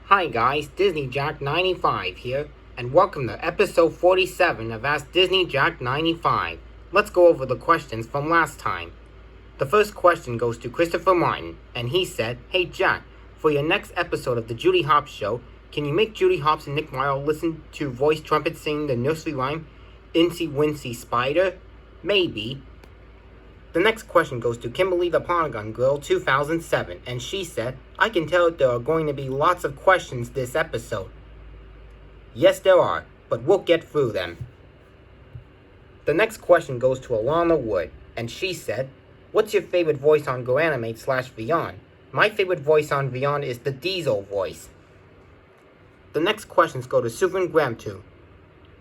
Hi guys, Disney Jack 95 here, and welcome to episode 47 of Ask Disney Jack 95. Let's go over the questions from last time. The first question goes to Christopher Martin, and he said, "Hey Jack, for your next episode of the Judy Hopps Show, can you make Judy Hopps and Nick Viall listen to voice trumpet singing the nursery rhyme, Incy Wincy Spider? Maybe." The next question goes to Kimberly the Polygon Girl 2007, and she said, "I can tell there are going to be lots of questions this episode." Yes, there are, but we'll get through them. The next question goes to Alana Wood, and she said, "What's your favorite voice on GoAnimate/Beyond? My favorite voice on Beyond is the Diesel voice." The next questions go to Suvan Gramtu,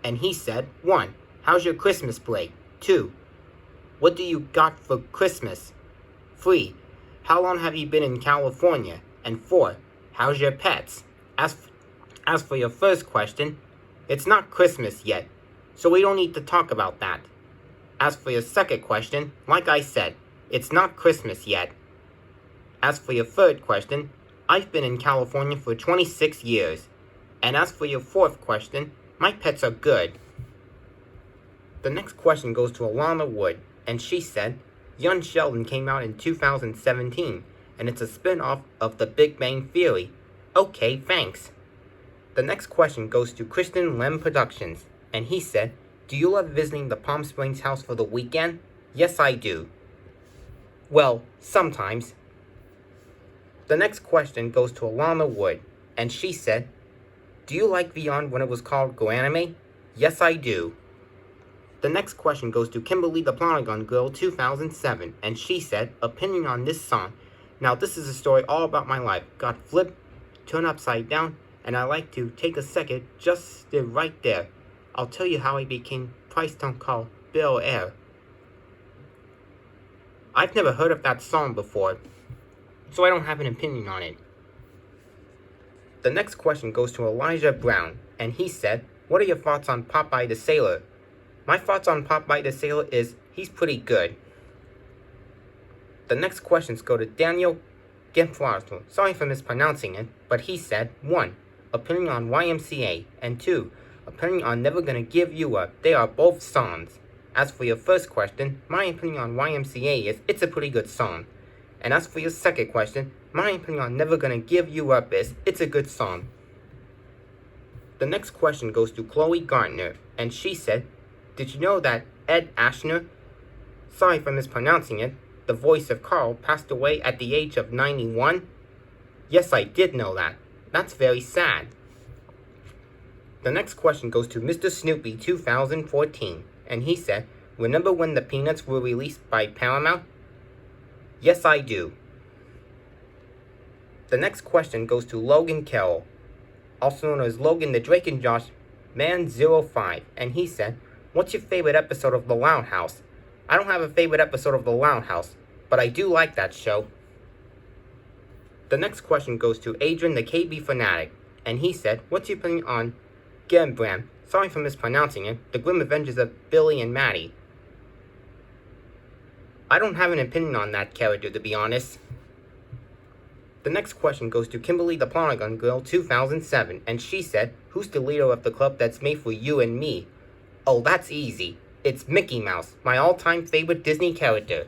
and he said, 1. How's your Christmas break? 2. What do you got for Christmas? 3. How long have you been in California? And 4. How's your pets? As for your first question, it's not Christmas yet, so we don't need to talk about that. As for your second question, like I said, it's not Christmas yet. As for your third question, I've been in California for 26 years. And as for your fourth question, my pets are good. The next question goes to Alana Wood, and she said, Young Sheldon came out in 2017, and it's a spin-off of The Big Bang Theory. Okay, thanks. The next question goes to Kristen Lem Productions, and he said, do you love visiting the Palm Springs house for the weekend? Yes, I do. Well, sometimes. The next question goes to Alana Wood, and she said, do you like Beyond when it was called GoAnimate? Yes, I do. The next question goes to Kimberly the Polygon Girl 2007, and she said, opinion on this song. Now this is a story all about my life. Got flipped, turned upside down, and I like to take a second, just stay right there. I'll tell you how I became Price Don't Call Bill Air. I've never heard of that song before, so I don't have an opinion on it. The next question goes to Elijah Brown, and he said, what are your thoughts on Popeye the Sailor? My thoughts on Popeye the Sailor is, he's pretty good. The next questions go to Daniel Gemflartel. Sorry for mispronouncing it, but he said, 1. Opinion on YMCA, and 2. Opinion on Never Gonna Give You Up. They are both songs. As for your first question, my opinion on YMCA is, it's a pretty good song. And as for your second question, my opinion on Never Gonna Give You Up is, it's a good song. The next question goes to Chloe Gardner, and she said, did you know that Ed Asner, sorry for mispronouncing it, the voice of Carl, passed away at the age of 91? Yes, I did know that. That's very sad. The next question goes to Mr. Snoopy 2014, and he said, remember when the Peanuts were released by Paramount? Yes, I do. The next question goes to Logan Carroll, also known as Logan the Drake and Josh Man 05, and he said, what's your favorite episode of The Loud House? I don't have a favorite episode of The Loud House, but I do like that show. The next question goes to Adrian the KB Fanatic, and he said, what's your opinion on Gembram? Sorry for mispronouncing it, the Grim Adventures of Billy and Maddie. I don't have an opinion on that character, to be honest. The next question goes to Kimberly the Polygon Girl 2007, and she said, who's the leader of the club that's made for you and me? Oh, that's easy. It's Mickey Mouse, my all-time favorite Disney character.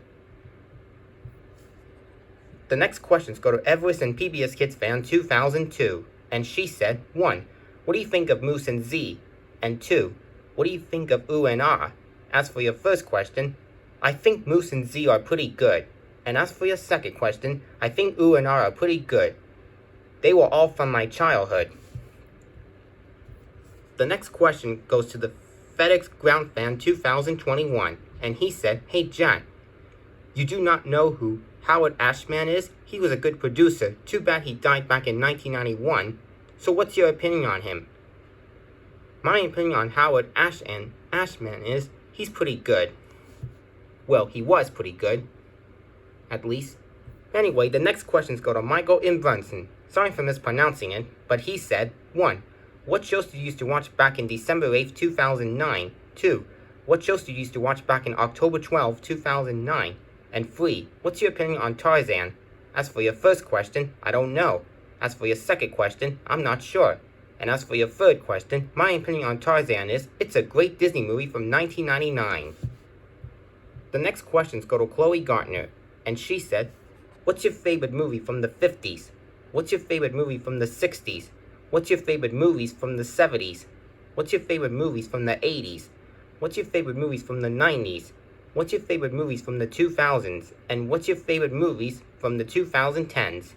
The next questions go to Everest and PBS Kids Fan 2002, and she said, 1. What do you think of Moose and Z? And 2. What do you think of Ooh and Ah? As for your first question, I think Moose and Z are pretty good. And as for your second question, I think Ooh and Ah are pretty good. They were all from my childhood. The next question goes to the FedEx Ground Fan 2021, and he said, hey Jack, you do not know who Howard Ashman is? He was a good producer. Too bad he died back in 1991. So what's your opinion on him? My opinion on Howard Ashman is, he's pretty good. Well, he was pretty good. At least. Anyway, the next questions go to Michael M. Brunson. Sorry for mispronouncing it, but he said, 1. What shows did you used to watch back in December 8th, 2009? 2. What shows did you used to watch back in October 12th, 2009? And 3. What's your opinion on Tarzan? As for your first question, I don't know. As for your second question, I'm not sure. And as for your third question, my opinion on Tarzan is, it's a great Disney movie from 1999. The next questions go to Chloe Gartner, and she said, what's your favorite movie from the 50s? What's your favorite movie from the 60s? What's your favorite movies from the 70s? What's your favorite movies from the 80s? What's your favorite movies from the 90s? What's your favorite movies from the 2000s? And what's your favorite movies from the 2010s?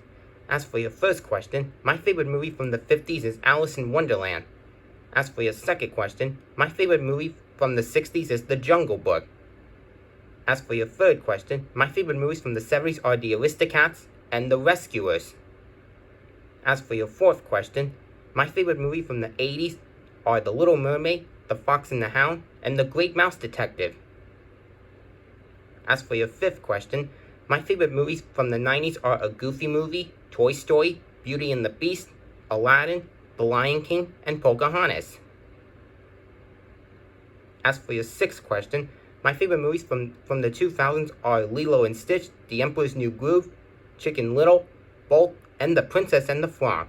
As for your first question, my favorite movie from the 50s is Alice in Wonderland. As for your second question, my favorite movie from the 60s is The Jungle Book. As for your third question, my favorite movies from the 70s are The Aristocats and The Rescuers. As for your fourth question, my favorite movie from the 80s are The Little Mermaid, The Fox and the Hound, and The Great Mouse Detective. As for your fifth question, my favorite movies from the 90s are A Goofy Movie, Toy Story, Beauty and the Beast, Aladdin, The Lion King, and Pocahontas. As for your sixth question, my favorite movies from the 2000s are Lilo and Stitch, The Emperor's New Groove, Chicken Little, Bolt, and The Princess and the Frog.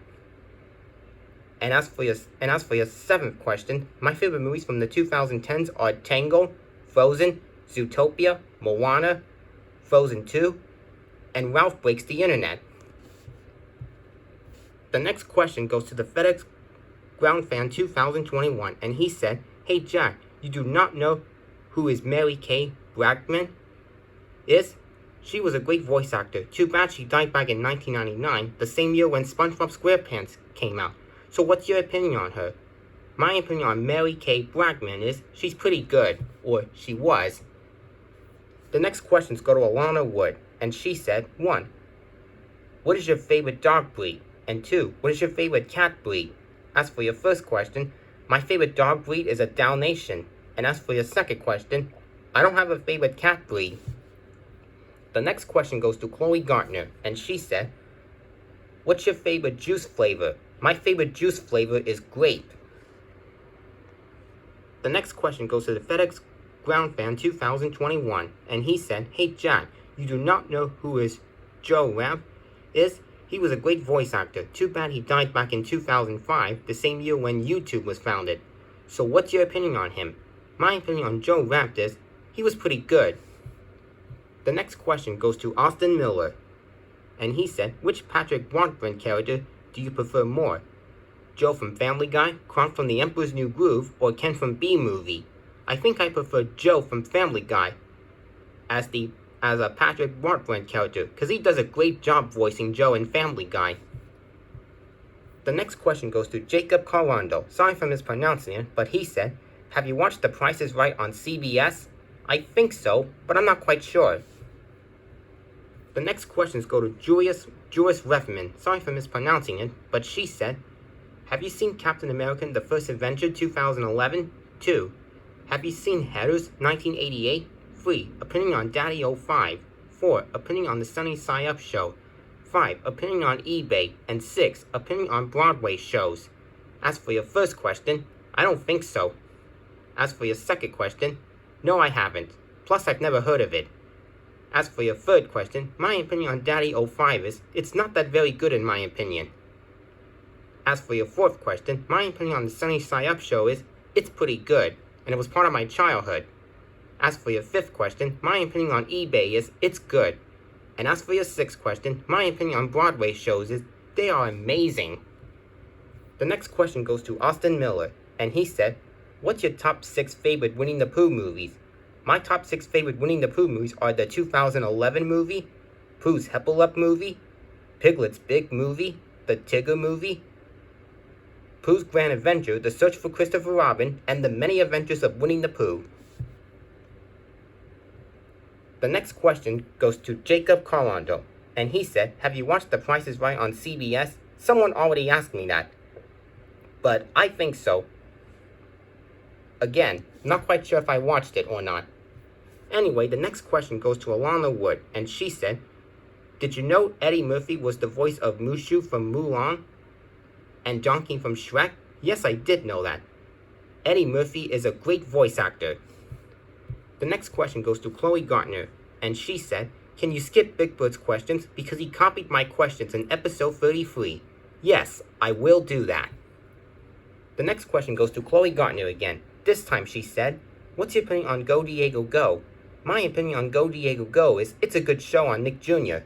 And as for your seventh question, my favorite movies from the 2010s are Tango, Frozen, Zootopia, Moana, Frozen 2, and Ralph Breaks the Internet. The next question goes to the FedEx Ground Fan 2021, and he said, hey Jack, you do not know who is Mary Kay Brackman is? She was a great voice actor. Too bad she died back in 1999, the same year when SpongeBob SquarePants came out. So what's your opinion on her? My opinion on Mary Kay Brackman is she's pretty good, or she was. The next questions go to Alana Wood, and she said, 1. What is your favorite dog breed? And 2. What is your favorite cat breed? As for your first question, my favorite dog breed is a Dalmatian. And as for your second question, I don't have a favorite cat breed. The next question goes to Chloe Gartner, and she said, what's your favorite juice flavor? My favorite juice flavor is grape. The next question goes to the FedEx Ground Fan 2021, and he said, hey Jack, you do not know who is Joe Rapp is? He was a great voice actor. Too bad he died back in 2005, the same year when YouTube was founded. So what's your opinion on him? My opinion on Joe Rapp is, he was pretty good. The next question goes to Austin Miller, and he said, which Patrick Warburton character do you prefer more? Joe from Family Guy, Kronk from The Emperor's New Groove, or Ken from B-Movie? I think I prefer Joe from Family Guy as a Patrick Warburton character, because he does a great job voicing Joe in Family Guy. The next question goes to Jacob Carlando. Sorry for mispronouncing it, but he said, have you watched The Price is Right on CBS? I think so, but I'm not quite sure. The next questions go to Julius Reffman. Sorry for mispronouncing it, but she said, have you seen Captain America The First Avenger 2011? 2. Have you seen Heathers 1988? 3. Opinion on Daddy 05. 4. Opinion on the Sunny Side Up Show. 5. Opinion on eBay. And 6. Opinion on Broadway shows. As for your first question, I don't think so. As for your second question, no I haven't. Plus I've never heard of it. As for your third question, my opinion on Daddy 05 is, it's not that very good in my opinion. As for your fourth question, my opinion on the Sunny Side Up Show is, it's pretty good, and it was part of my childhood. As for your fifth question, my opinion on eBay is, it's good. And as for your sixth question, my opinion on Broadway shows is, they are amazing. The next question goes to Austin Miller, and he said, what's your top 6 favorite Winnie the Pooh movies? My top 6 favorite Winnie the Pooh movies are the 2011 movie, Pooh's Hepple movie, Piglet's Big Movie, the Tigger movie, Pooh's Grand Adventure, The Search for Christopher Robin, and The Many Adventures of Winnie the Pooh. The next question goes to Jacob Carlando, and he said, have you watched The Price is Right on CBS? Someone already asked me that, but I think so. Again, not quite sure if I watched it or not. Anyway, the next question goes to Alana Wood, and she said, did you know Eddie Murphy was the voice of Mushu from Mulan and Donkey from Shrek? Yes, I did know that. Eddie Murphy is a great voice actor. The next question goes to Chloe Gartner, and she said, can you skip Big Bird's questions because he copied my questions in episode 33? Yes, I will do that. The next question goes to Chloe Gardner again. This time she said, what's your opinion on Go Diego Go? My opinion on Go Diego Go is it's a good show on Nick Jr.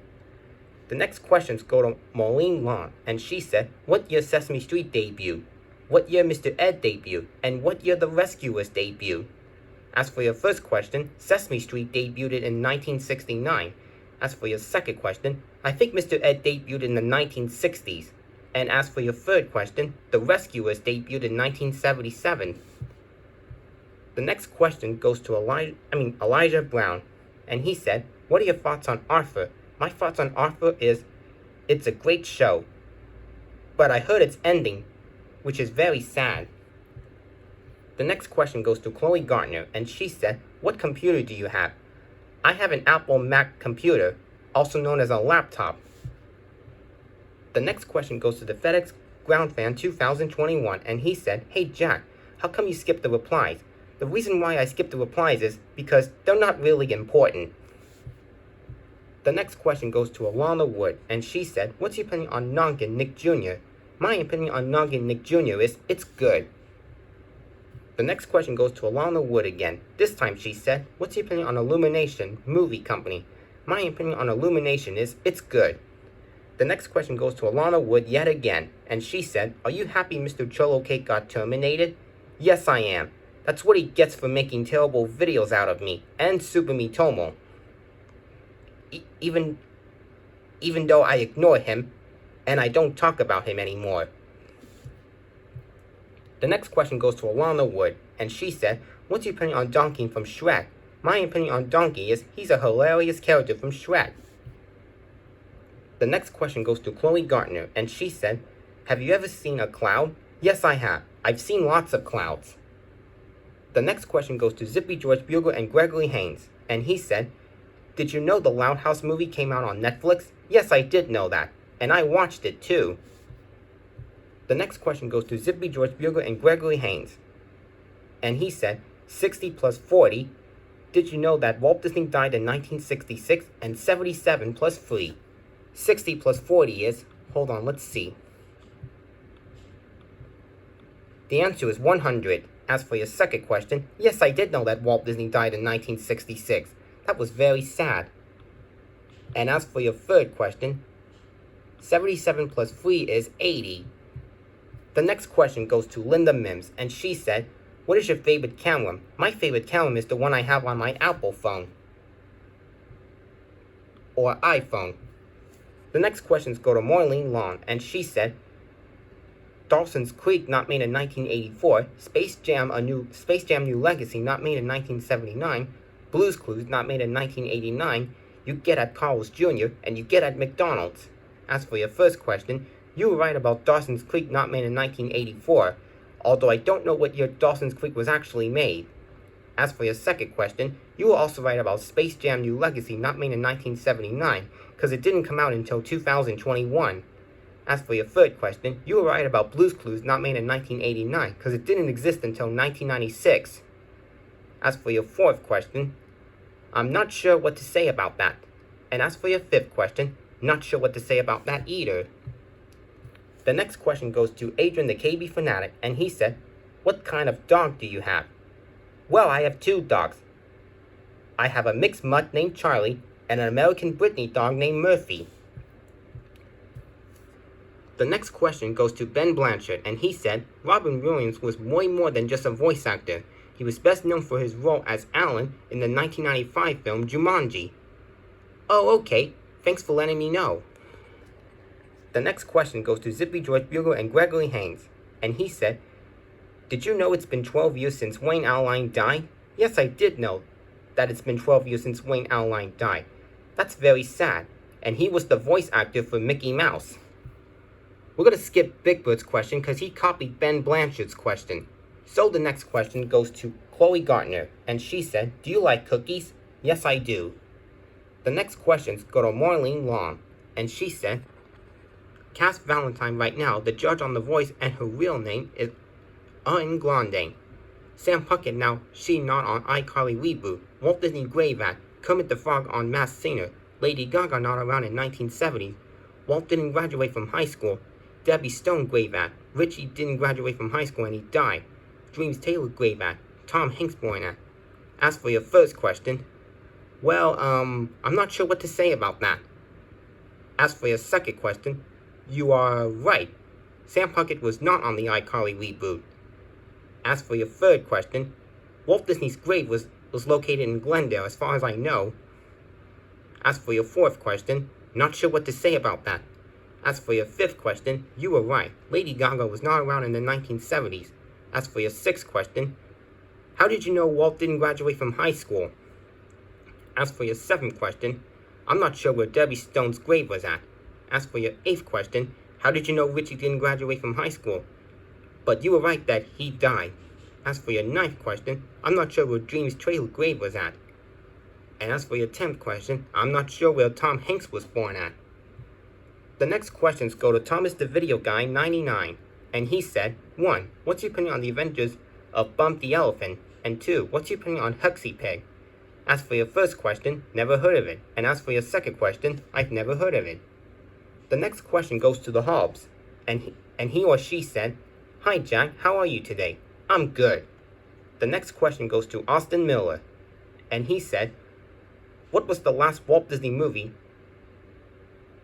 The next questions go to Maureen Long, and she said, what year Sesame Street debuted? What year Mr. Ed debuted? And what year The Rescuers debuted? As for your first question, Sesame Street debuted in 1969. As for your second question, I think Mr. Ed debuted in the 1960s. And as for your third question, The Rescuers debuted in 1977. The next question goes to Elijah Brown, and he said, what are your thoughts on Arthur? My thoughts on Arthur is, it's a great show, but I heard it's ending, which is very sad. The next question goes to Chloe Gardner, and she said, what computer do you have? I have an Apple Mac computer, also known as a laptop. The next question goes to the FedEx Ground Fan 2021, and he said, hey Jack, how come you skipped the replies? The reason why I skipped the replies is because they're not really important. The next question goes to Alana Wood, and she said, what's your opinion on Noggin Nick Jr.? My opinion on Noggin Nick Jr. is, it's good. The next question goes to Alana Wood again. This time she said, what's your opinion on Illumination Movie Company? My opinion on Illumination is, it's good. The next question goes to Alana Wood yet again, and she said, are you happy Mr. Cholo Cake got terminated? Yes, I am. That's what he gets for making terrible videos out of me, and Super Mitomo. Even though I ignore him, and I don't talk about him anymore. The next question goes to Alana Wood, and she said, what's your opinion on Donkey from Shrek? My opinion on Donkey is, he's a hilarious character from Shrek. The next question goes to Chloe Gardner, and she said, have you ever seen a cloud? Yes, I have. I've seen lots of clouds. The next question goes to Zippy George Bugle and Gregory Haynes, and he said, did you know the Loud House movie came out on Netflix? Yes, I did know that, and I watched it too. The next question goes to Zippy George Bugle and Gregory Haynes, and he said, 60 plus 40, did you know that Walt Disney died in 1966, and 77 plus 3? 60 plus 40 is, hold on, let's see. The answer is 100. As for your second question, yes, I did know that Walt Disney died in 1966. That was very sad. And as for your third question, 77 plus 3 is 80. The next question goes to Linda Mims, and she said, what is your favorite camera? My favorite camera is the one I have on my Apple phone. Or iPhone. The next questions go to Maureen Long, and she said, Dawson's Creek not made in 1984, Space Jam New Legacy not made in 1979, Blue's Clues not made in 1989, you get at Carl's Jr., and you get at McDonald's. As for your first question, you were right about Dawson's Creek not made in 1984, although I don't know what year Dawson's Creek was actually made. As for your second question, you were also right about Space Jam New Legacy not made in 1979, because it didn't come out until 2021. As for your third question, you were right about Blue's Clues not made in 1989, because it didn't exist until 1996. As for your fourth question, I'm not sure what to say about that. And as for your fifth question, not sure what to say about that either. The next question goes to Adrian the KB Fanatic, and he said, what kind of dog do you have? Well, I have two dogs. I have a mixed mutt named Charlie, and an American Brittany dog named Murphy. The next question goes to Ben Blanchard, and he said, Robin Williams was way more than just a voice actor. He was best known for his role as Alan in the 1995 film Jumanji. Oh, okay. Thanks for letting me know. The next question goes to Zippy George Bugle and Gregory Haynes, and he said, did you know it's been 12 years since Wayne Allline died? Yes, I did know that it's been 12 years since Wayne Allline died. That's very sad, and he was the voice actor for Mickey Mouse. We're going to skip Big Bird's question because he copied Ben Blanchard's question. So the next question goes to Chloe Gardner, and she said, do you like cookies? Yes, I do. The next questions go to Maureen Long, and she said, Cass Valentine right now, the judge on The Voice, and her real name is Ariana Grande. Sam Puckett now, she not on iCarly reboot. Walt Disney Grave at Kermit the Frog on Masked Singer. Lady Gaga not around in 1970s. Walt didn't graduate from high school. Debbie Stone grave at? Richie didn't graduate from high school and he died. Dreams Taylor grave at? Tom Hanks born at? As for your first question, well, I'm not sure what to say about that. As for your second question, you are right. Sam Puckett was not on the iCarly reboot. As for your third question, Walt Disney's grave was located in Glendale as far as I know. As for your fourth question, not sure what to say about that. As for your fifth question, you were right. Lady Gaga was not around in the 1970s. As for your sixth question, how did you know Walt didn't graduate from high school? As for your seventh question, I'm not sure where Debbie Stone's grave was at. As for your eighth question, how did you know Richie didn't graduate from high school? But you were right that he died. As for your ninth question, I'm not sure where Dreams Taylor's grave was at. And as for your 10th question, I'm not sure where Tom Hanks was born at. The next questions go to Thomas the Video Guy 99, and he said, 1. What's your opinion on the Avengers of Bump the Elephant? And 2. What's your opinion on Huxley Pig? As for your first question, never heard of it. And as for your second question, I've never heard of it. The next question goes to the Hobbs, and he or she said, Hi Jack, how are you today? I'm good. The next question goes to Austin Miller, and he said, What was the last Walt Disney movie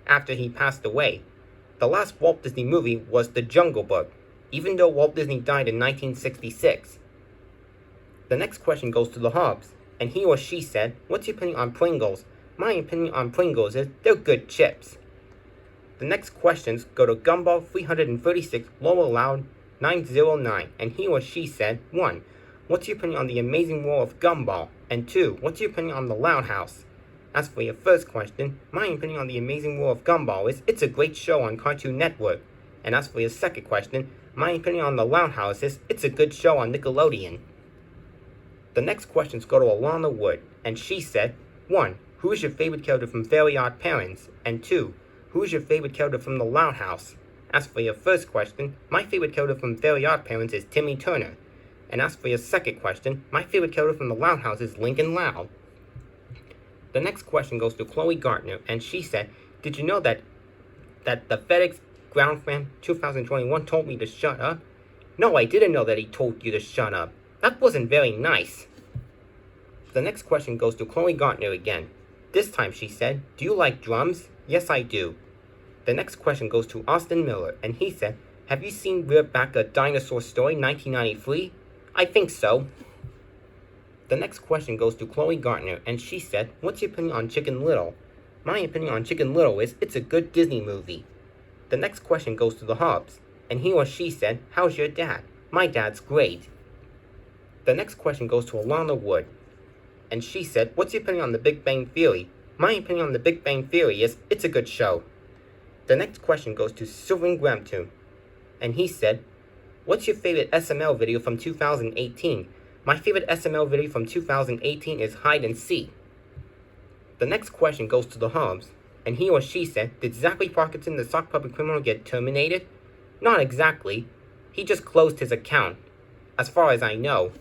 after he passed away? The last Walt Disney movie was The Jungle Book, even though Walt Disney died in 1966. The next question goes to the Hobbs, and he or she said, What's your opinion on Pringles? My opinion on Pringles is they're good chips. The next questions go to Gumball 336 Lower Loud 909, and he or she said, 1. What's your opinion on the Amazing World of Gumball? And 2. What's your opinion on the Loud House? As for your first question, my opinion on the Amazing World of Gumball is it's a great show on Cartoon Network. And as for your second question, my opinion on the Loud House is it's a good show on Nickelodeon. The next questions go to Alana Wood, and she said, 1. Who is your favorite character from Fairly Odd Parents? And 2. Who is your favorite character from the Loud House? As for your first question, my favorite character from Fairly Odd Parents is Timmy Turner. And as for your second question, my favorite character from the Loud House is Lincoln Loud. The next question goes to Chloe Gardner, and she said, Did you know that the FedEx Ground Fan 2021 told me to shut up? No, I didn't know that he told you to shut up. That wasn't very nice. The next question goes to Chloe Gardner again. This time she said, Do you like drums? Yes, I do. The next question goes to Austin Miller, and he said, Have you seen We're Back a Dinosaur Story 1993? I think so. The next question goes to Chloe Gardner, and she said, What's your opinion on Chicken Little? My opinion on Chicken Little is it's a good Disney movie. The next question goes to the Hobbs, and he or she said, How's your dad? My dad's great. The next question goes to Alana Wood, and she said, What's your opinion on The Big Bang Theory? My opinion on The Big Bang Theory is it's a good show. The next question goes to Sylvan Gramton, and he said, What's your favorite SML video from 2018? My favorite SML video from 2018 is Hide and Seek. The next question goes to the Hobbs, and he or she said, Did Zachary Parkinson, the sock puppet criminal, get terminated? Not exactly. He just closed his account, as far as I know.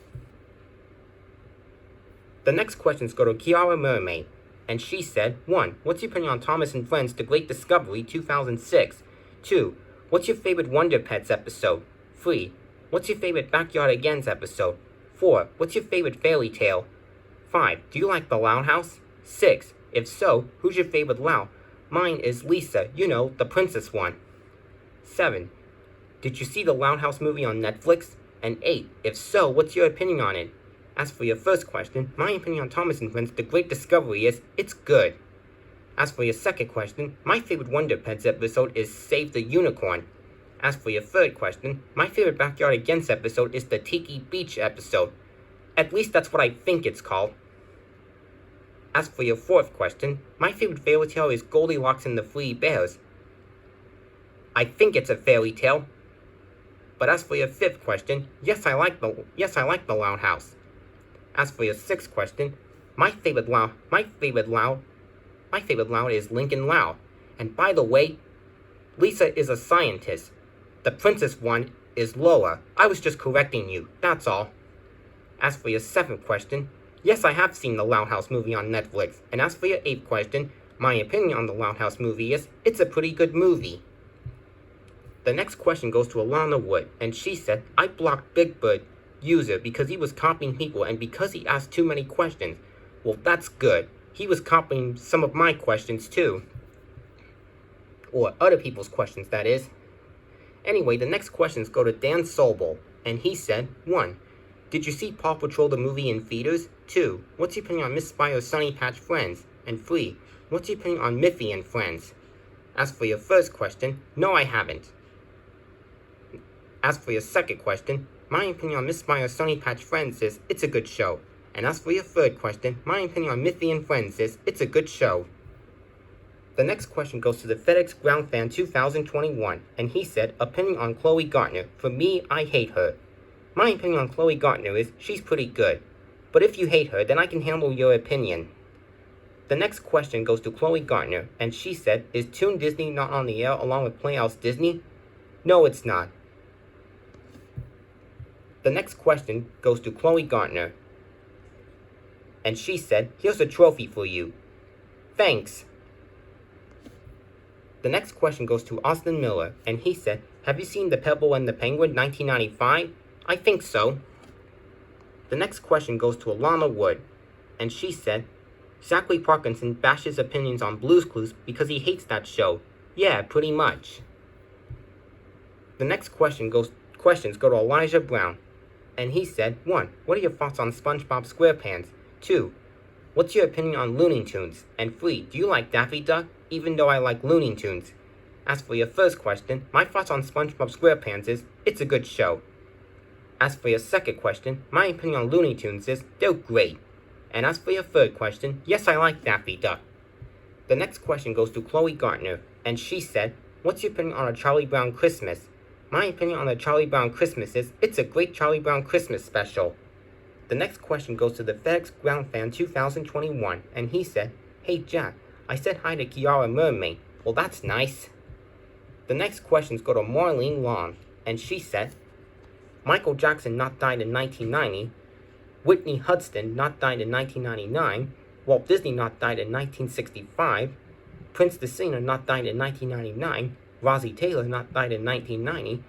The next questions go to Kiara Mermaid, and she said, 1. What's your opinion on Thomas and Friends, The Great Discovery, 2006? 2. What's your favorite Wonder Pets episode? 3. What's your favorite Backyard Agains episode? 4. What's your favorite fairy tale? 5. Do you like the Loud House? 6. If so, who's your favorite Loud? Mine is Lisa, you know, the princess one. 7. Did you see the Loud House movie on Netflix? And 8. If so, what's your opinion on it? As for your first question, my opinion on Thomas and Friends, The Great Discovery is, it's good. As for your second question, my favorite Wonder Pets episode is Save the Unicorn. As for your third question, my favorite Backyard Against episode is the Tiki Beach episode. At least that's what I think it's called. As for your fourth question, my favorite fairy tale is Goldilocks and the Three Bears. I think it's a fairy tale. But as for your fifth question, yes, I like the Loud House. As for your sixth question, my favorite Loud is Lincoln Loud. And by the way, Lisa is a scientist. The princess one is Lola. I was just correcting you, that's all. As for your seventh question, yes, I have seen the Loud House movie on Netflix. And as for your eighth question, my opinion on the Loud House movie is, it's a pretty good movie. The next question goes to Alana Wood, and she said, I blocked Big Bird user because he was copying people and because he asked too many questions. Well, that's good. He was copying some of my questions too. Or other people's questions, that is. Anyway, the next questions go to Dan Sobel, and he said, 1. Did you see Paw Patrol the movie in theaters? 2. What's your opinion on Miss Spyro's Sunny Patch Friends? And 3. What's your opinion on Miffy and Friends? As for your first question, no, I haven't. As for your second question, my opinion on Miss Spyro's Sunny Patch Friends is, it's a good show. And as for your third question, my opinion on Miffy and Friends is, it's a good show. The next question goes to the FedEx Ground Fan 2021, and he said, opinion on Chloe Gardner. For me, I hate her. My opinion on Chloe Gardner is, she's pretty good. But if you hate her, then I can handle your opinion. The next question goes to Chloe Gardner, and she said, is Toon Disney not on the air along with Playhouse Disney? No, it's not. The next question goes to Chloe Gardner, and she said, here's a trophy for you. Thanks. The next question goes to Austin Miller, and he said, have you seen The Pebble and the Penguin 1995? I think so. The next question goes to Alana Wood, and she said, Zachary Parkinson bashes opinions on Blue's Clues because he hates that show. Yeah, pretty much. The next questions go to Elijah Brown, and he said, 1. What are your thoughts on SpongeBob SquarePants? 2. What's your opinion on Looney Tunes? And 3. Do you like Daffy Duck? Even though I like Looney Tunes. As for your first question, my thoughts on SpongeBob SquarePants is, it's a good show. As for your second question, my opinion on Looney Tunes is, they're great. And as for your third question, yes, I like Daffy Duck. The next question goes to Chloe Gardner, and she said, what's your opinion on a Charlie Brown Christmas? My opinion on a Charlie Brown Christmas is, it's a great Charlie Brown Christmas special. The next question goes to the FedEx Ground Fan 2021, and he said, hey Jack, I said hi to Kiara Mermaid. Well, that's nice. The next questions go to Marlene Long, and she said, Michael Jackson not died in 1990, Whitney Houston not died in 1999, Walt Disney not died in 1965, Prince the Singer not died in 1999, Rosie Taylor not died in 1990,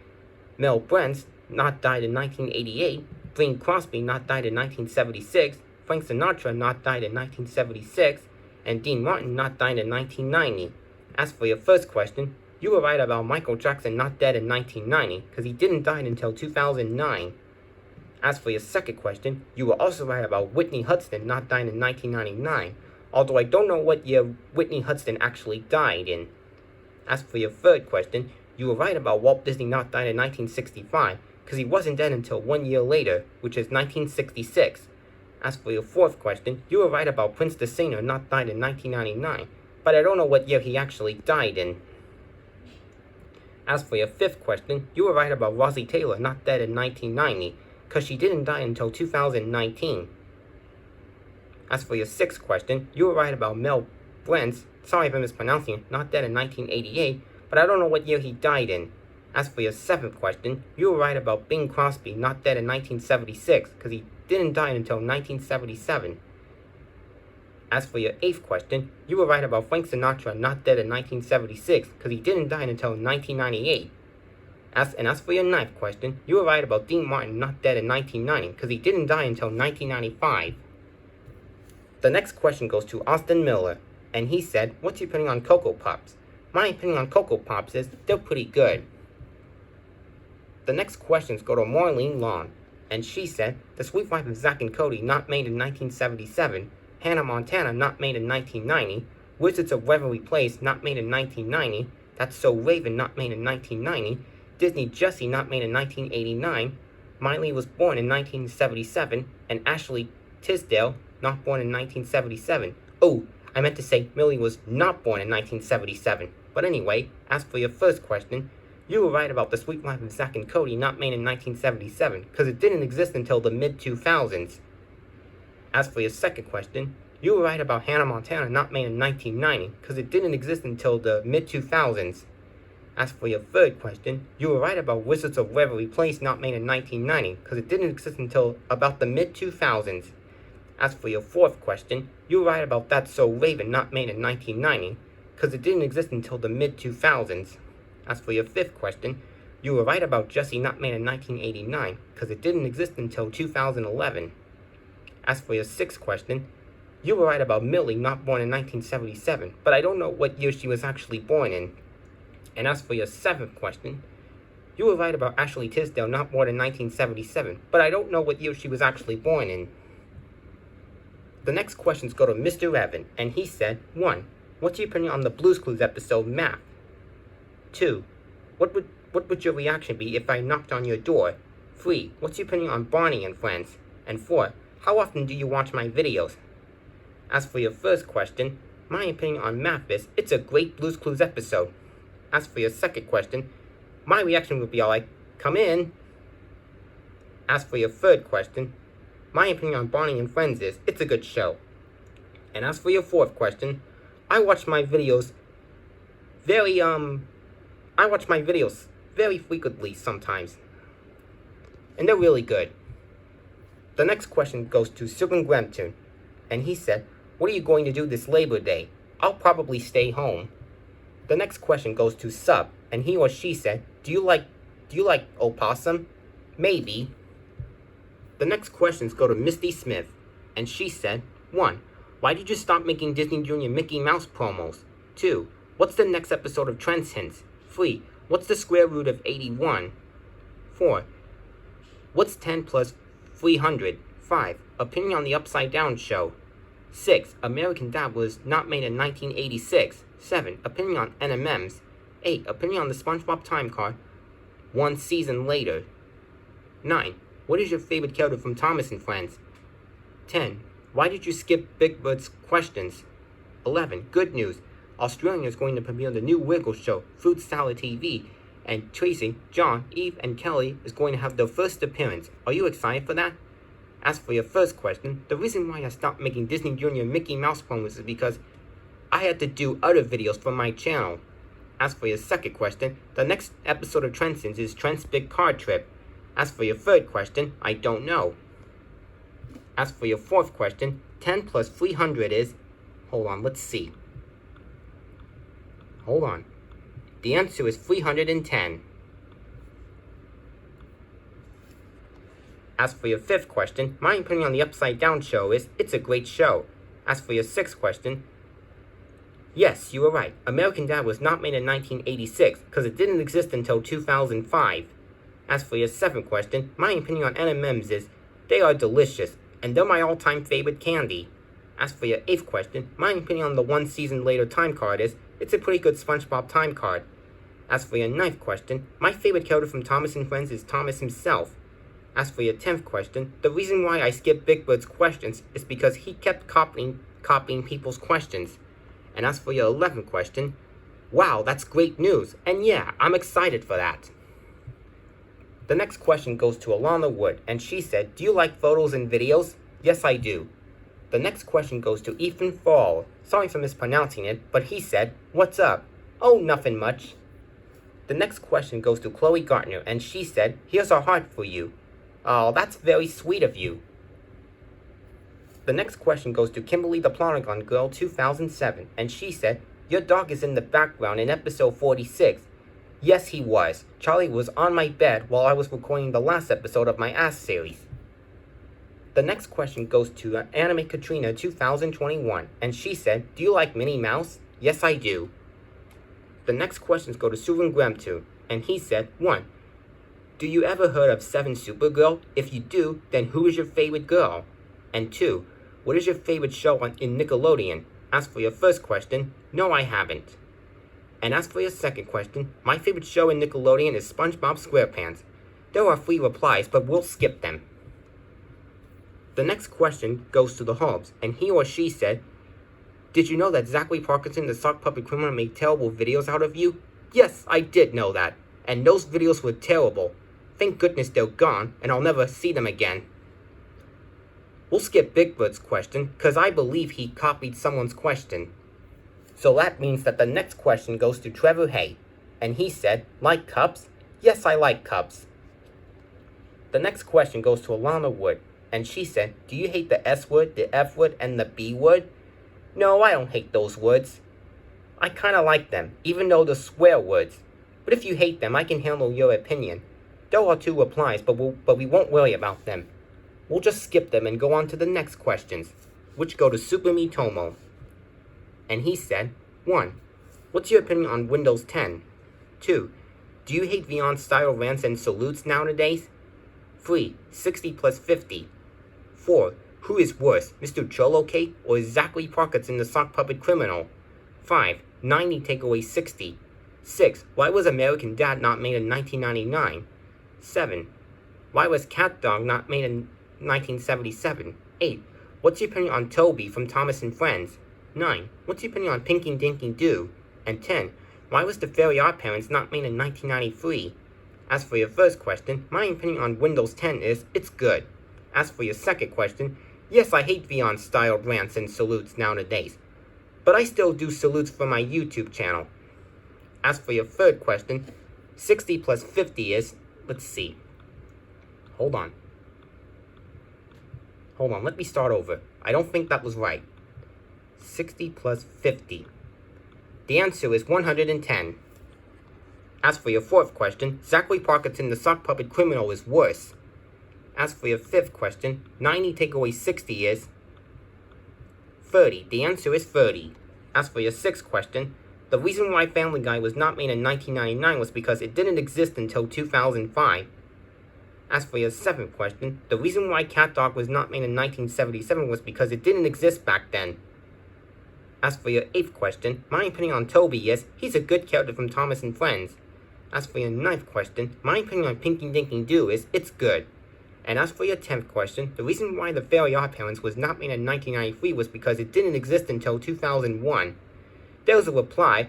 Mel Brent not died in 1988, Bing Crosby not died in 1976, Frank Sinatra not died in 1976, and Dean Martin not died in 1990. As for your first question, you were right about Michael Jackson not dead in 1990, because he didn't die until 2009. As for your second question, you were also right about Whitney Houston not dying in 1999, although I don't know what year Whitney Houston actually died in. As for your third question, you were right about Walt Disney not dying in 1965, because he wasn't dead until 1 year later, which is 1966. As for your fourth question, you were right about Prince the Singer not died in 1999, but I don't know what year he actually died in. As for your fifth question, you were right about Rosie Taylor not dead in 1990, because she didn't die until 2019. As for your sixth question, you were right about Mel Brent, sorry if I'm mispronouncing it, not dead in 1988, but I don't know what year he died in. As for your seventh question, you were right about Bing Crosby not dead in 1976, because he didn't die until 1977. As for your eighth question, you were right about Frank Sinatra not dead in 1976, because he didn't die until 1998. As for your ninth question, you were right about Dean Martin not dead in 1990, because he didn't die until 1995. The next question goes to Austin Miller, and he said, what's your opinion on Cocoa Pops? My opinion on Cocoa Pops is, they're pretty good. The next questions go to Marlene Long, and she said, The Sweet Life of Zack and Cody not made in 1977, Hannah Montana not made in 1990, Wizards of Waverly Place not made in 1990, That's So Raven not made in 1990, Disney Jessie not made in 1989, Miley was born in 1977, and Ashley Tisdale not born in 1977. Oh, I meant to say Millie was not born in 1977. But anyway, as for your first question, you were right about The Sweet Life of Zack and Cody not made in 1977, because it didn't exist until the mid-2000s. As for your second question, you were right about Hannah Montana not made in 1990, because it didn't exist until the mid-2000s. As for your third question, you were right about Wizards of Waverly Place not made in 1990, because it didn't exist until about the mid-2000s. As for your fourth question, you were right about That's So Raven not made in 1990, because it didn't exist until the mid-2000s. As for your fifth question, you were right about Jessie not made in 1989, because it didn't exist until 2011. As for your sixth question, you were right about Millie not born in 1977, but I don't know what year she was actually born in. And as for your seventh question, you were right about Ashley Tisdale not born in 1977, but I don't know what year she was actually born in. The next questions go to Mr. Evan, and he said, 1. What's your opinion on the Blue's Clues episode Math? 2. What would your reaction be if I knocked on your door? 3. What's your opinion on Barney and Friends? And 4. How often do you watch my videos? As for your first question, my opinion on Math is, it's a great Blue's Clues episode. As for your second question, my reaction would be all like, come in. As for your third question, my opinion on Barney and Friends is, it's a good show. And as for your fourth question, I watch my videos very frequently sometimes. And they're really good. The next question goes to Sugan Gramtoon, and he said, what are you going to do this Labor Day? I'll probably stay home. The next question goes to Sub, and he or she said, do you like opossum? Maybe. The next questions go to Misty Smith, and she said, 1. Why did you stop making Disney Junior Mickey Mouse promos? 2. What's the next episode of Trends Hints? 3. What's the square root of 81? 4. What's 10 plus 300? 5. Opinion on the Upside Down Show. 6. American Dad was not made in 1986. 7. Opinion on NMMs. 8. Opinion on the SpongeBob time card 1 season later. 9. What is your favorite character from Thomas and Friends? 10. Why did you skip Big Bird's questions? 11. Good news. Australia is going to premiere the new Wiggle show, Fruit Salad TV, and Tracy, John, Eve, and Kelly is going to have their first appearance. Are you excited for that? As for your first question, the reason why I stopped making Disney Junior Mickey Mouse promos is because I had to do other videos for my channel. As for your second question, the next episode of Trenton's is Trent's Big Car Trip. As for your third question, I don't know. As for your fourth question, 10 plus 300 is... Hold on, let's see. Hold on. The answer is 310. As for your fifth question, my opinion on the Upside Down Show is, it's a great show. As for your sixth question, yes, you were right. American Dad was not made in 1986, because it didn't exist until 2005. As for your seventh question, my opinion on NMMs is, they are delicious, and they're my all-time favorite candy. As for your eighth question, my opinion on the 1 season later time card is, it's a pretty good SpongeBob time card. As for your ninth question, my favorite character from Thomas and Friends is Thomas himself. As for your 10th question, the reason why I skipped Big Bird's questions is because he kept copying people's questions. And as for your 11th question, wow, that's great news, and yeah, I'm excited for that. The next question goes to Alana Wood, and she said, do you like photos and videos? Yes, I do. The next question goes to Ethan Fall. Sorry for mispronouncing it, but he said, what's up? Oh, nothing much. The next question goes to Chloe Gartner, and she said, here's our heart for you. Oh, that's very sweet of you. The next question goes to Kimberly the Plonagon Girl 2007, and she said, your dog is in the background in episode 46. Yes, he was. Charlie was on my bed while I was recording the last episode of my Ask series. The next question goes to Anime Katrina 2021, and she said, do you like Minnie Mouse? Yes, I do. The next questions go to Suvan Gramtu, and he said, 1. Do you ever heard of 7 Supergirl? If you do, then who is your favorite girl? And 2. What is your favorite show in Nickelodeon? As for your first question, no, I haven't. And as for your second question, my favorite show in Nickelodeon is SpongeBob SquarePants. There are 3 replies, but we'll skip them. The next question goes to the Hobbs, and he or she said, did you know that Zachary Parkinson, the sock puppet criminal, made terrible videos out of you? Yes, I did know that, and those videos were terrible. Thank goodness they're gone, and I'll never see them again. We'll skip Big Bird's question, because I believe he copied someone's question. So that means that the next question goes to Trevor Hay, and he said, like cups? Yes, I like cups. The next question goes to Alana Wood, and she said, do you hate the S word, the F word, and the B word? No, I don't hate those words. I kinda like them, even though they're swear words. But if you hate them, I can handle your opinion. There are 2 replies, but we won't worry about them. We'll just skip them and go on to the next questions, which go to Super Mitomo. And he said, 1. What's your opinion on Windows 10? 2. Do you hate Vyon's style rants and salutes nowadays? 3. 60 plus 50. 4. Who is worse, Mr. Cholo Cake or Zachary Parkinson the sock puppet criminal? 5. 90 take away 60. 6. Why was American Dad not made in 1999? 7. Why was Cat Dog not made in 1977? 8. What's your opinion on Toby from Thomas and Friends? 9. What's your opinion on Pinky Dinky Doo? And 10. Why was the Fairy Odd Parents not made in 1993? As for your first question, my opinion on Windows 10 is, it's good. As for your second question, yes, I hate Vyon's styled rants and salutes nowadays, but I still do salutes for my YouTube channel. As for your third question, 60 plus 50 is, let's see. Hold on, let me start over. I don't think that was right. 60 plus 50. The answer is 110. As for your fourth question, Zachary Parkinson the sock puppet criminal is worse. As for your fifth question, 90 take away 60 is 30. The answer is 30. As for your sixth question, the reason why Family Guy was not made in 1999 was because it didn't exist until 2005. As for your seventh question, the reason why Cat Dog was not made in 1977 was because it didn't exist back then. As for your eighth question, my opinion on Toby is, he's a good character from Thomas and Friends. As for your ninth question, my opinion on Pinky Dinky Doo is, it's good. And as for your 10th question, the reason why the Fairy Odd Parents was not made in 1993 was because it didn't exist until 2001. There was a reply,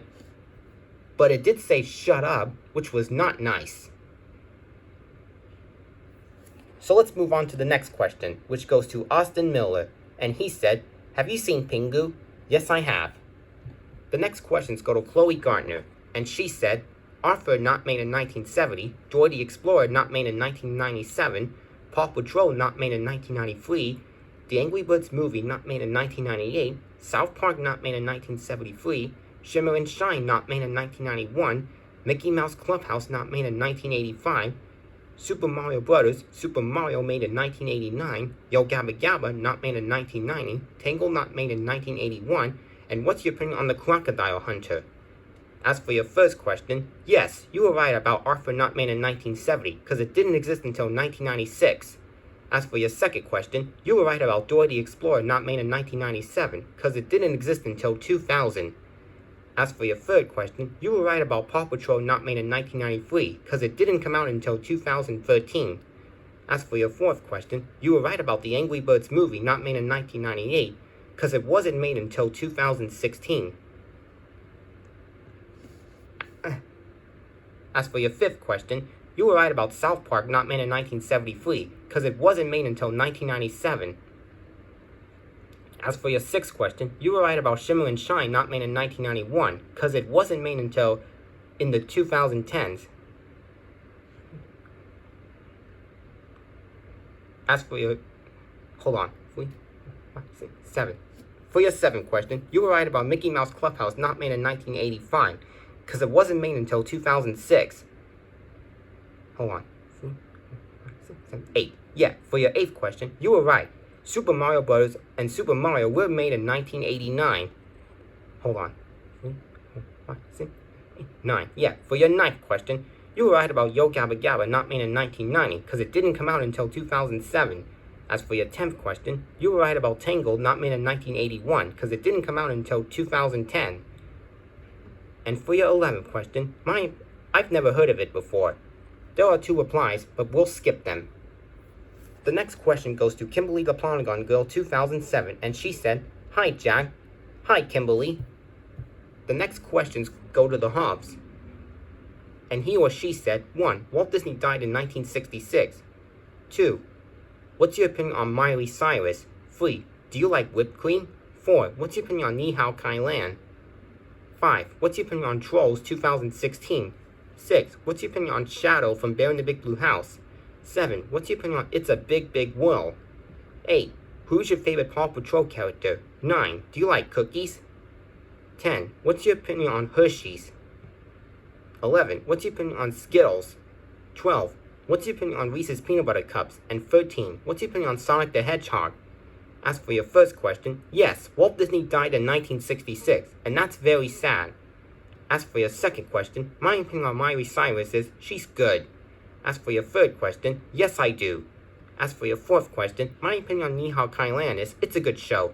but it did say shut up, which was not nice. So let's move on to the next question, which goes to Austin Miller, and he said, have you seen Pingu? Yes, I have. The next questions go to Chloe Gardner, and she said, Arthur not made in 1970, Dora the Explorer not made in 1997, Paw Patrol not made in 1993, The Angry Birds movie not made in 1998, South Park not made in 1973, Shimmer and Shine not made in 1991, Mickey Mouse Clubhouse not made in 1985, Super Mario Bros., Super Mario made in 1989, Yo Gabba Gabba not made in 1990, Tangle not made in 1981, and what's your opinion on the Crocodile Hunter? As for your first question, yes, you were right about Arthur not made in 1970, because it didn't exist until 1996. As for your second question, you were right about Dora the Explorer not made in 1997, because it didn't exist until 2000. As for your third question, you were right about Paw Patrol not made in 1993, because it didn't come out until 2013. As for your fourth question, you were right about the Angry Birds movie not made in 1998, because it wasn't made until 2016. As for your fifth question, you were right about South Park not made in 1973, because it wasn't made until 1997. As for your sixth question, you were right about Shimmer and Shine not made in 1991, because it wasn't made until in the 2010s. As for your... Hold on. 3, 5, 6, 7. For your seventh question, you were right about Mickey Mouse Clubhouse not made in 1985, because it wasn't made until 2006. Hold on. 3, 4, 5, 6, 7, 8. Yeah, for your eighth question, you were right. Super Mario Bros. And Super Mario were made in 1989. Hold on. 3, 4, 5, 6, 8, 9. Yeah, for your ninth question, you were right about Yo Gabba Gabba not made in 1990, because it didn't come out until 2007. As for your 10th question, you were right about Tangled not made in 1981, because it didn't come out until 2010. And for your 11th question, I've never heard of it before. There are 2 replies, but we'll skip them. The next question goes to Kimberly the Polygon Girl 2007, and she said, Hi, Jack. Hi, Kimberly. The next questions go to the Hobbs. And he or she said, 1. Walt Disney died in 1966. 2. What's your opinion on Miley Cyrus? 3. Do you like whipped cream? 4. What's your opinion on Ni Hao Kai Lan? 5. What's your opinion on Trolls 2016? 6. What's your opinion on Shadow from Bear in the Big Blue House? 7. What's your opinion on It's a Big, Big World? 8. Who's your favorite Paw Patrol character? 9. Do you like cookies? 10. What's your opinion on Hershey's? 11. What's your opinion on Skittles? 12. What's your opinion on Reese's Peanut Butter Cups? And 13. What's your opinion on Sonic the Hedgehog? As for your first question, yes, Walt Disney died in 1966, and that's very sad. As for your second question, my opinion on Miley Cyrus is she's good. As for your third question, yes I do. As for your fourth question, my opinion on Ni Hao Kai Lan is it's a good show.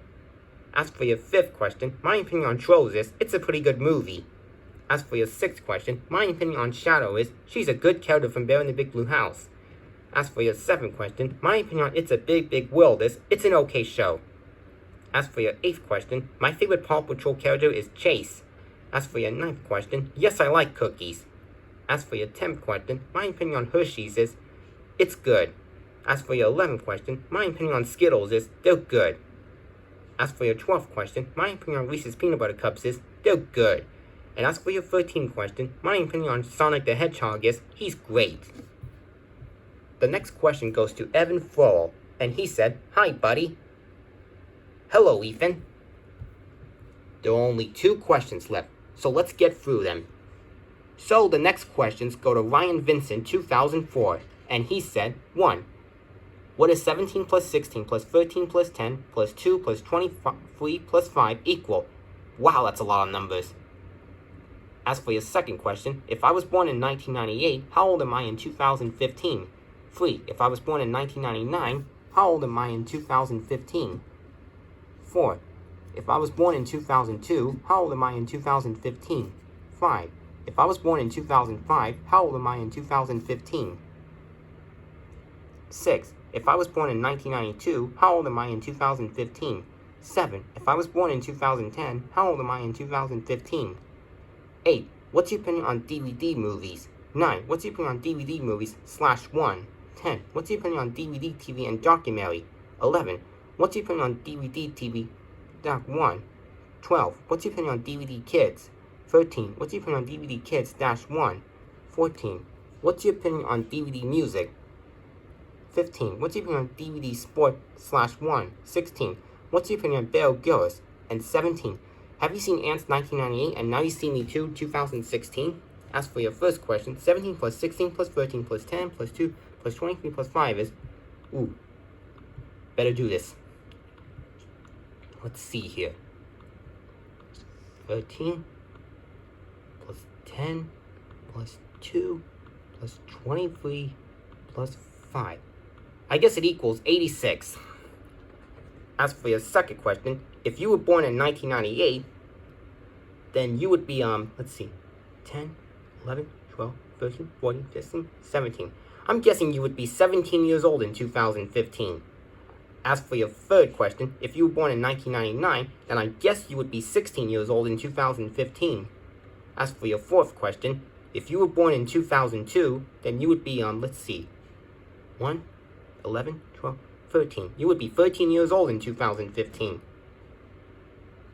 As for your fifth question, my opinion on Trolls is it's a pretty good movie. As for your sixth question, my opinion on Shadow is she's a good character from Bear in the Big Blue House. As for your seventh question, my opinion on It's a Big Big World is it's an okay show. As for your eighth question, my favorite Paw Patrol character is Chase. As for your ninth question, yes I like cookies. As for your 10th question, my opinion on Hershey's is it's good. As for your 11th question, my opinion on Skittles is they're good. As for your 12th question, my opinion on Reese's Peanut Butter Cups is they're good. And as for your 13th question, my opinion on Sonic the Hedgehog is he's great. The next question goes to Evan Furl, and he said, "Hi, buddy." "Hello, Ethan." There are only 2 questions left, so let's get through them. So the next questions go to Ryan Vincent, 2004, and he said, 1. What is 17 plus 16 plus 13 plus 10 plus 2 plus 23 plus 5 equal? Wow, that's a lot of numbers. As for your second question, if I was born in 1998, how old am I in 2015? 3. If I was born in 1999, how old am I in 2015? 4. If I was born in 2002, how old am I in 2015? 5. If I was born in 2005, how old am I in 2015? 6. If I was born in 1992, how old am I in 2015? 7. If I was born in 2010, how old am I in 2015? 8. What's your opinion on DVD movies? 9. What's your opinion on DVD movies /1? 10. What's your opinion on DVD, TV, and documentary? 11. What's your opinion on DVD, TV, Doc 1? 12. What's your opinion on DVD Kids? 13. What's your opinion on DVD Kids -1? 14. What's your opinion on DVD music? 15. What's your opinion on DVD Sport /1? 16. What's your opinion on Bear Grylls? And 17. Have you seen Ants 1998 and Now You See Me Too 2016? As for your first question, 17 plus 16 plus 13 plus 10 plus 2 plus 23 plus 5 is... Ooh. Better do this. Let's see here. 13 plus 10 plus 2 plus 23 plus 5. I guess it equals 86. As for your second question, if you were born in 1998, then you would be, let's see, 10, 11, 12, 13, 14, 15, 17. I'm guessing you would be 17 years old in 2015. As for your third question, if you were born in 1999, then I guess you would be 16 years old in 2015. As for your fourth question, if you were born in 2002, then you would be, let's see, 1, 11, 12, 13. You would be 13 years old in 2015.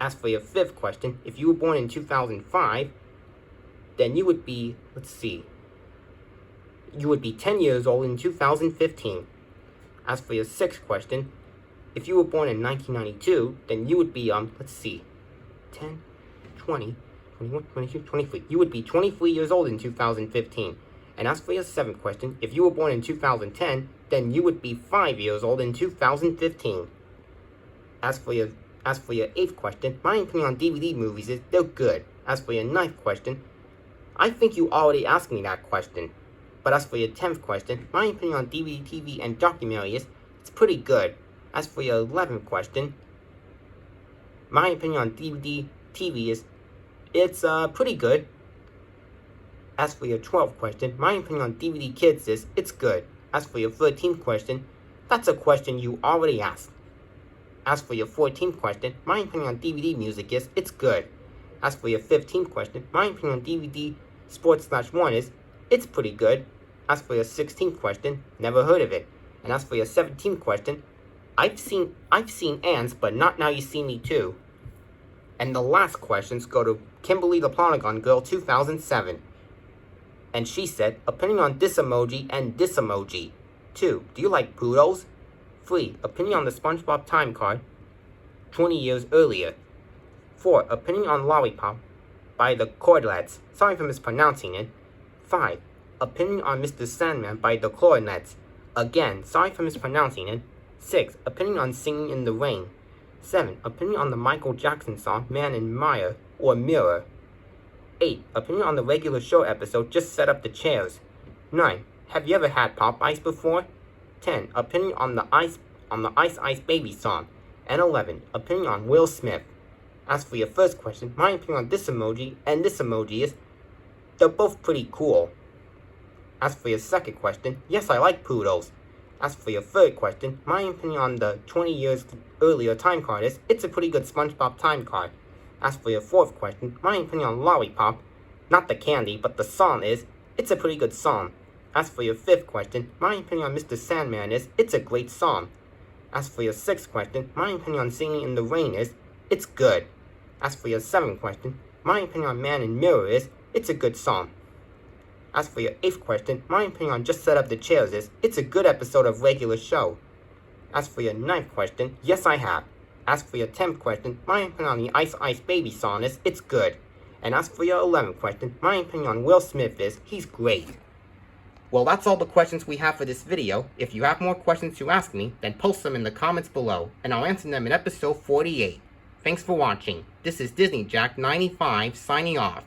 As for your fifth question, if you were born in 2005, then you would be, let's see, you would be 10 years old in 2015. As for your sixth question, if you were born in 1992, then you would be, let's see, 10, 20, 21, 22, 23. You would be 23 years old in 2015. And as for your seventh question, if you were born in 2010, then you would be 5 years old in 2015. As for your eighth question, my opinion on DVD movies is they're good. As for your ninth question, I think you already asked me that question. But as for your 10th question, my opinion on DVD, TV, and documentary is it's pretty good. As for your 11th question, my opinion on DVD, TV is it's pretty good. As for your 12th question, my opinion on DVD Kids is it's good. As for your 13th question, that's a question you already asked. As for your 14th question, my opinion on DVD music is it's good. As for your 15th question, my opinion on DVD Sports /1 is it's pretty good. As for your 16th question, never heard of it. And as for your 17th question, I've seen Ants, but not Now You See Me Too. And the last questions go to Kimberly the Polygon Girl 2007. And she said, opinion on this emoji and this emoji. 2. Do you like poodles? 3. Opinion on the SpongeBob time card 20 years earlier. 4. Opinion on Lollipop by the Cordlets. Sorry for mispronouncing it. 5. Opinion on Mr. Sandman by the Clarinets. Again, sorry for mispronouncing it. 6. Opinion on Singing in the Rain. 7. Opinion on the Michael Jackson song Man in Mire or Mirror. 8. Opinion on the regular show episode Just Set Up the Chairs. 9. Have you ever had Popeyes before? 10. Opinion on the Ice Ice Baby song. And 11. Opinion on Will Smith. As for your first question, my opinion on this emoji and this emoji is they're both pretty cool. As for your second question, yes, I like poodles. As for your third question, my opinion on the 20 years earlier time card is it's a pretty good SpongeBob time card. As for your fourth question, my opinion on Lollipop, not the candy, but the song is it's a pretty good song. As for your fifth question, my opinion on Mr. Sandman is it's a great song. As for your sixth question, my opinion on Singing in the Rain is it's good. As for your seventh question, my opinion on Man in Mirror is it's a good song. As for your eighth question, my opinion on Just Set Up the Chairs is it's a good episode of regular show. As for your ninth question, yes, I have. As for your 10th question, my opinion on the Ice Ice Baby song is it's good. And as for your 11th question, my opinion on Will Smith is he's great. Well, that's all the questions we have for this video. If you have more questions to ask me, then post them in the comments below, and I'll answer them in episode 48. Thanks for watching. This is Disney Jack 95 signing off.